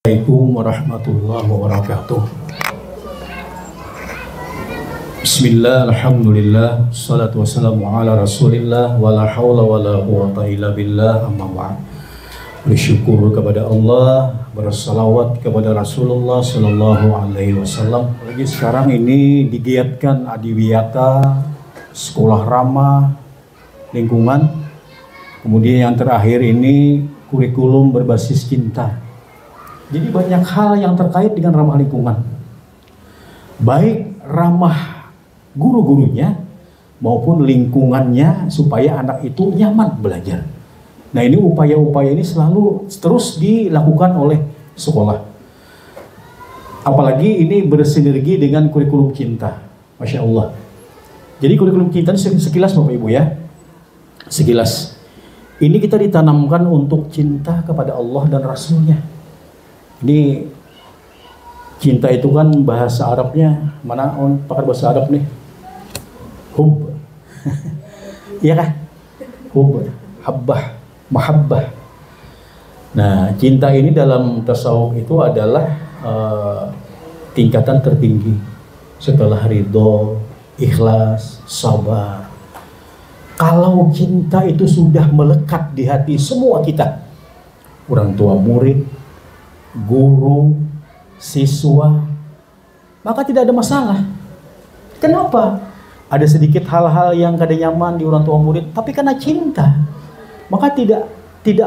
Assalamualaikum warahmatullahi wabarakatuh. Bismillah, alhamdulillah, salatu wassalamu ala rasulillah, wala hawla wala quwata illa billah, amma ba'd. Bersyukur kepada Allah, bersalawat kepada Rasulullah sallallahu alaihi wasallam. Lagi sekarang ini digiatkan adiwiyata, sekolah ramah, lingkungan. Kemudian yang terakhir ini kurikulum berbasis cinta. Jadi banyak hal yang terkait dengan ramah lingkungan. Baik ramah guru-gurunya maupun lingkungannya supaya anak itu nyaman belajar. Nah, ini upaya-upaya ini selalu terus dilakukan oleh sekolah. Apalagi ini bersinergi dengan kurikulum cinta. Masya Allah. Jadi kurikulum cinta ini sekilas Bapak Ibu ya. Sekilas. Ini kita ditanamkan untuk cinta kepada Allah dan Rasulnya. Ini cinta itu kan bahasa Arabnya, mana pakai bahasa Arab nih? Hub. Iya kan? Hub, habbah, mahabbah. Nah, cinta ini dalam tasawuf itu adalah tingkatan tertinggi setelah ridho, ikhlas, sabar. Kalau cinta itu sudah melekat di hati semua kita, orang tua murid, guru, siswa, maka tidak ada masalah. Kenapa? Ada sedikit hal-hal yang kada nyaman di orang tua murid, tapi karena cinta, maka tidak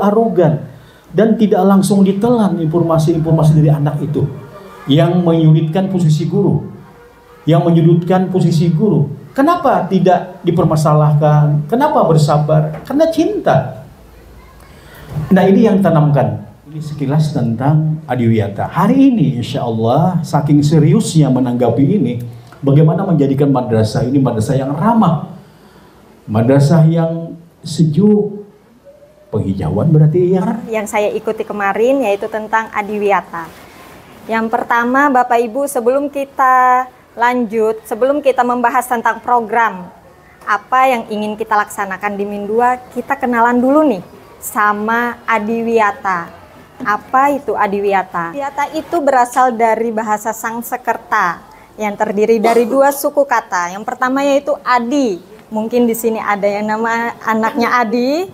arogan dan tidak langsung ditelan informasi-informasi dari anak itu yang menyulitkan posisi guru, yang menyudutkan posisi guru. Kenapa tidak dipermasalahkan? Kenapa bersabar? Karena cinta. Nah, ini yang tanamkan. Ini sekilas tentang adiwiyata. Hari ini insya Allah saking seriusnya menanggapi ini, bagaimana menjadikan madrasah ini madrasah yang ramah, madrasah yang sejuk, penghijauan berarti ya. Yang saya ikuti kemarin yaitu tentang adiwiyata. Yang pertama Bapak Ibu, sebelum kita lanjut, sebelum kita membahas tentang program apa yang ingin kita laksanakan di Min 2, kita kenalan dulu nih sama adiwiyata. Apa itu adiwiyata? Adiwiyata itu berasal dari bahasa Sangsekerta yang terdiri dari dua suku kata. Yang pertama yaitu adi. Mungkin di sini ada yang nama anaknya Adi,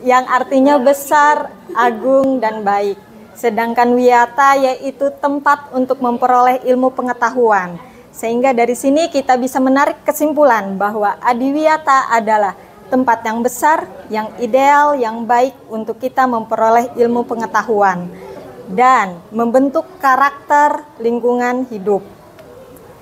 yang artinya besar, agung, dan baik. Sedangkan wiyata yaitu tempat untuk memperoleh ilmu pengetahuan. Sehingga dari sini kita bisa menarik kesimpulan bahwa adiwiyata adalah tempat yang besar, yang ideal, yang baik untuk kita memperoleh ilmu pengetahuan dan membentuk karakter lingkungan hidup.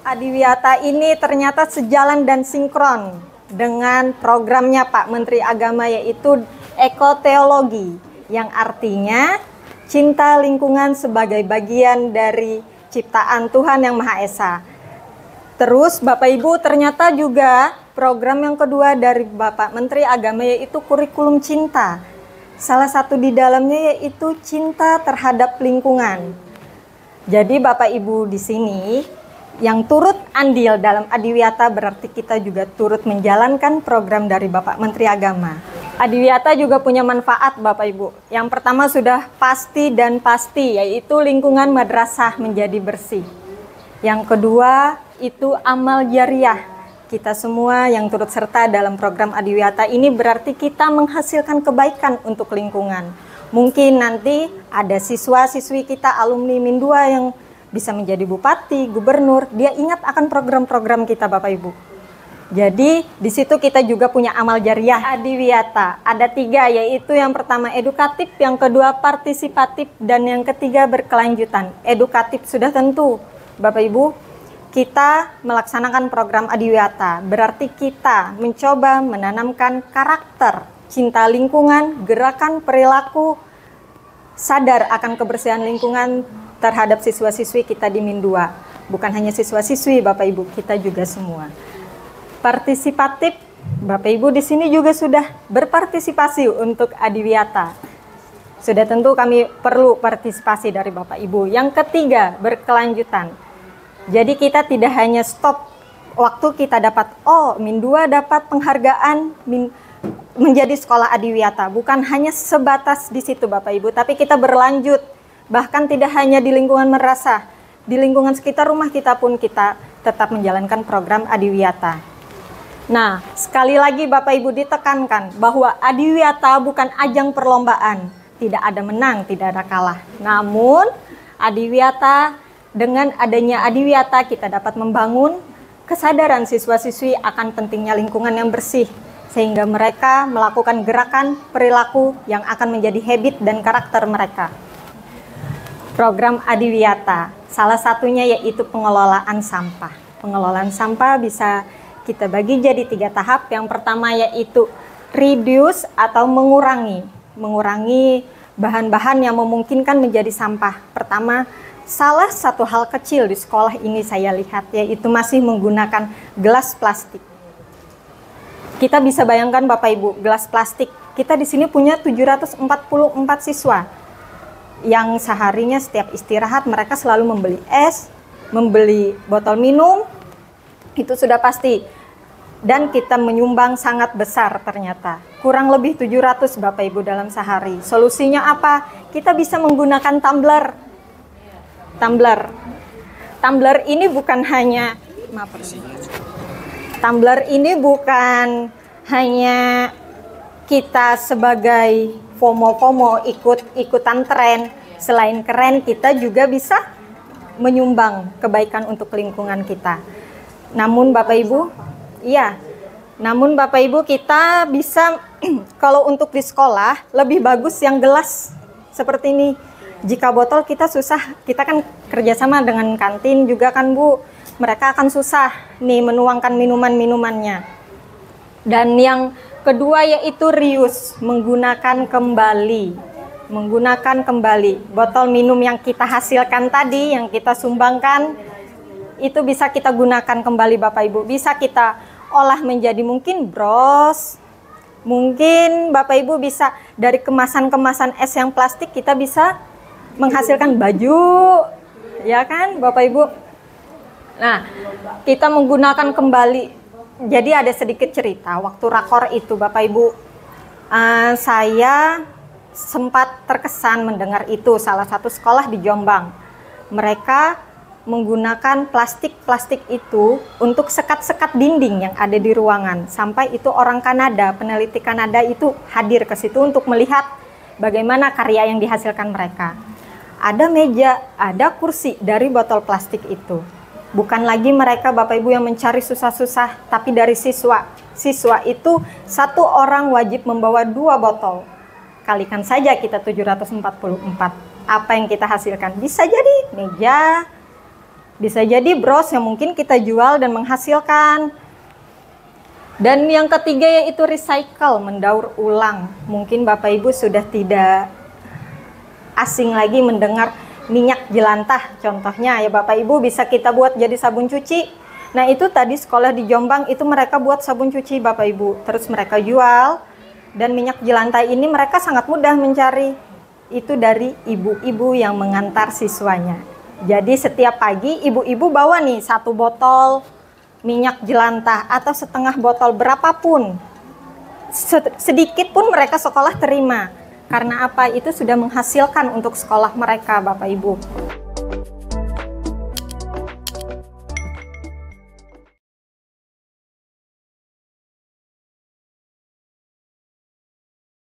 Adiwiyata ini ternyata sejalan dan sinkron dengan programnya Pak Menteri Agama, yaitu ekoteologi, yang artinya cinta lingkungan sebagai bagian dari ciptaan Tuhan Yang Maha Esa. Terus Bapak Ibu, ternyata juga program yang kedua dari Bapak Menteri Agama yaitu kurikulum cinta. Salah satu di dalamnya yaitu cinta terhadap lingkungan. Jadi Bapak Ibu di sini yang turut andil dalam adiwiyata berarti kita juga turut menjalankan program dari Bapak Menteri Agama. Adiwiyata juga punya manfaat Bapak Ibu. Yang pertama sudah pasti dan pasti, yaitu lingkungan madrasah menjadi bersih. Yang kedua itu amal jariah. Kita semua yang turut serta dalam program adiwiyata ini berarti kita menghasilkan kebaikan untuk lingkungan. Mungkin nanti ada siswa-siswi kita alumni Min 2 yang bisa menjadi bupati, gubernur, dia ingat akan program-program kita Bapak Ibu. Jadi di situ kita juga punya amal jariah adiwiyata. Ada 3, yaitu yang pertama edukatif, yang kedua partisipatif, dan yang ketiga berkelanjutan. Edukatif sudah tentu Bapak Ibu, kita melaksanakan program adiwiyata, berarti kita mencoba menanamkan karakter, cinta lingkungan, gerakan perilaku, sadar akan kebersihan lingkungan terhadap siswa-siswi kita di Min 2. Bukan hanya siswa-siswi Bapak Ibu, kita juga semua. Partisipatif, Bapak Ibu di sini juga sudah berpartisipasi untuk adiwiyata. Sudah tentu kami perlu partisipasi dari Bapak Ibu. Yang ketiga, berkelanjutan. Jadi kita tidak hanya stop waktu kita dapat, Min 2 dapat penghargaan menjadi sekolah adiwiyata. Bukan hanya sebatas di situ Bapak Ibu, tapi kita berlanjut Bahkan tidak hanya di lingkungan madrasah, di lingkungan sekitar rumah kita pun kita tetap menjalankan program Adiwiyata. Nah, sekali lagi Bapak Ibu ditekankan bahwa Adiwiyata bukan ajang perlombaan. Tidak ada menang, tidak ada kalah. Namun, Adiwiyata, dengan adanya Adiwiyata kita dapat membangun kesadaran siswa-siswi akan pentingnya lingkungan yang bersih, sehingga mereka melakukan gerakan perilaku yang akan menjadi habit dan karakter mereka. Program Adiwiyata, salah satunya yaitu pengelolaan sampah. Pengelolaan sampah bisa kita bagi jadi 3 tahap. Yang pertama yaitu reduce atau mengurangi bahan-bahan yang memungkinkan menjadi sampah. Pertama, salah satu hal kecil di sekolah ini saya lihat yaitu masih menggunakan gelas plastik. Kita bisa bayangkan Bapak Ibu, gelas plastik. Kita di sini punya 744 siswa yang seharinya setiap istirahat mereka selalu membeli es, membeli botol minum, itu sudah pasti. Dan kita menyumbang sangat besar ternyata. Kurang lebih 700 Bapak Ibu dalam sehari. Solusinya apa? Kita bisa menggunakan tumbler. Tumbler ini bukan hanya tumbler ini bukan hanya kita sebagai FOMO ikut-ikutan tren. Selain keren, kita juga bisa menyumbang kebaikan untuk lingkungan kita. Namun Bapak Ibu, kita bisa kalau untuk di sekolah lebih bagus yang gelas seperti ini. Jika botol kita susah, kita kan kerjasama dengan kantin juga kan Bu, mereka akan susah nih menuangkan minuman-minumannya. Dan yang kedua yaitu reuse, menggunakan kembali botol minum yang kita hasilkan tadi, yang kita sumbangkan, itu bisa kita gunakan kembali Bapak Ibu. Bisa kita olah menjadi mungkin bros, mungkin Bapak Ibu bisa dari kemasan-kemasan es yang plastik kita bisa menghasilkan baju, ya kan Bapak Ibu. Nah, kita menggunakan kembali. Jadi ada sedikit cerita waktu rakor itu Bapak Ibu, saya sempat terkesan mendengar itu salah satu sekolah di Jombang. Mereka menggunakan plastik itu untuk sekat-sekat dinding yang ada di ruangan. Sampai itu orang Kanada, peneliti Kanada itu hadir ke situ untuk melihat bagaimana karya yang dihasilkan mereka. Ada meja, ada kursi dari botol plastik itu. Bukan lagi mereka Bapak Ibu yang mencari susah-susah, tapi dari siswa. Siswa itu satu orang wajib membawa 2 botol. Kalikan saja kita 744. Apa yang kita hasilkan? Bisa jadi meja, bisa jadi bros yang mungkin kita jual dan menghasilkan. Dan yang ketiga yaitu recycle, mendaur ulang. Mungkin Bapak Ibu sudah tidak asing lagi mendengar minyak jelantah. Contohnya ya Bapak Ibu bisa kita buat jadi sabun cuci. Nah itu tadi sekolah di Jombang itu mereka buat sabun cuci Bapak Ibu. Terus mereka jual. Dan minyak jelantah ini mereka sangat mudah mencari. Itu dari ibu-ibu yang mengantar siswanya. Jadi setiap pagi ibu-ibu bawa nih 1 botol minyak jelantah atau setengah botol berapapun. Sedikit pun mereka sekolah terima. Karena apa? Itu sudah menghasilkan untuk sekolah mereka Bapak Ibu.